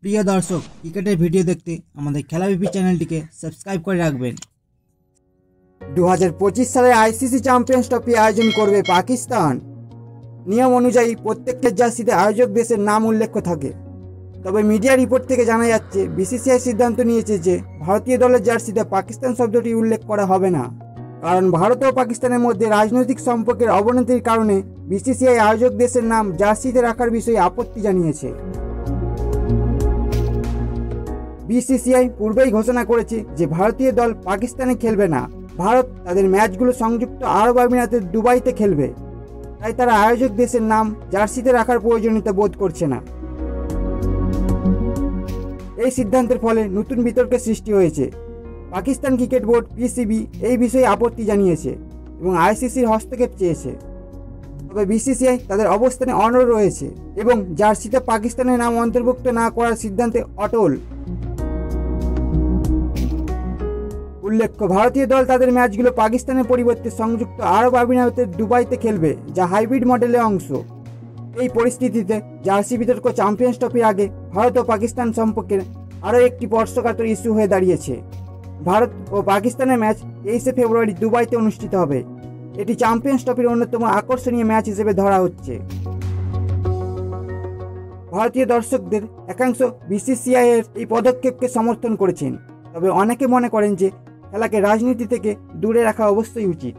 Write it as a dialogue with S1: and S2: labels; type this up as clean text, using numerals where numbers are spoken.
S1: প্রিয় দর্শক, ক্রিকেটের ভিডিও দেখতে আমাদের খেলাবিপি চ্যানেলটিকে সাবস্ক্রাইব করে রাখবেন।
S2: 2025 সালে আইসিসি চ্যাম্পিয়ন্স ট্রফি আয়োজন করবে পাকিস্তান। নিয়ম অনুযায়ী প্রত্যেকটা জার্সিতে আয়োজক দেশের নাম উল্লেখ থাকে। তবে মিডিয়া রিপোর্ট থেকে জানা যাচ্ছে বিসিসিআই সিদ্ধান্ত নিয়েছে যে ভারতীয় দলের জার্সিতে পাকিস্তান শব্দটি উল্লেখ করা হবে না, কারণ ভারত ও পাকিস্তানের মধ্যে রাজনৈতিক সম্পর্কের অবনতির কারণে বিসিসিআই আয়োজক দেশের নাম জার্সিতে রাখার বিষয়ে আপত্তি জানিয়েছে। বিসিসিআই পূর্বেই ঘোষণা করেছে যে ভারতীয় দল পাকিস্তানে খেলবে না। ভারত তাদের ম্যাচগুলো সংযুক্ত আরব আমিরাতের দুবাইতে খেলবে, তাই তারা আয়োজক দেশের নাম জার্সিতে রাখার প্রয়োজনীয়তা বোধ করছে না। এই সিদ্ধান্তের ফলে নতুন বিতর্কের সৃষ্টি হয়েছে। পাকিস্তান ক্রিকেট বোর্ড পিসিবি এই বিষয়ে আপত্তি জানিয়েছে এবং আইসিসির হস্তক্ষেপ চেয়েছে। তবে বিসিসিআই তাদের অবস্থানে অনড় রয়েছে এবং জার্সিতে পাকিস্তানের নাম অন্তর্ভুক্ত না করার সিদ্ধান্তে অটল। উল্লেখ্য, ভারতীয় দল তাদের ম্যাচগুলো পাকিস্তানের পরিবর্তে সংযুক্ত আরব আমিরাতের দুবাইতে খেলবে, যা হাইব্রিড মডেলের অংশ। এই পরিস্থিতিতে জার্সি বিতর্ক চ্যাম্পিয়ন্স ট্রফির আগে ভারত ও পাকিস্তান সম্পর্কের আরও একটি স্পর্শকাতর ইস্যু হয়ে দাঁড়িয়েছে। ভারত ও পাকিস্তানের ম্যাচ 23শে ফেব্রুয়ারি দুবাইতে অনুষ্ঠিত হবে। এটি চ্যাম্পিয়ন্স ট্রফির অন্যতম আকর্ষণীয় ম্যাচ হিসেবে ধরা হচ্ছে। ভারতীয় দর্শকদের একাংশ বিসিসিআই এর এই পদক্ষেপকে সমর্থন করেছেন, তবে অনেকে মনে করেন যে খেলাকে রাজনীতি থেকে দূরে রাখা অবশ্যই উচিত।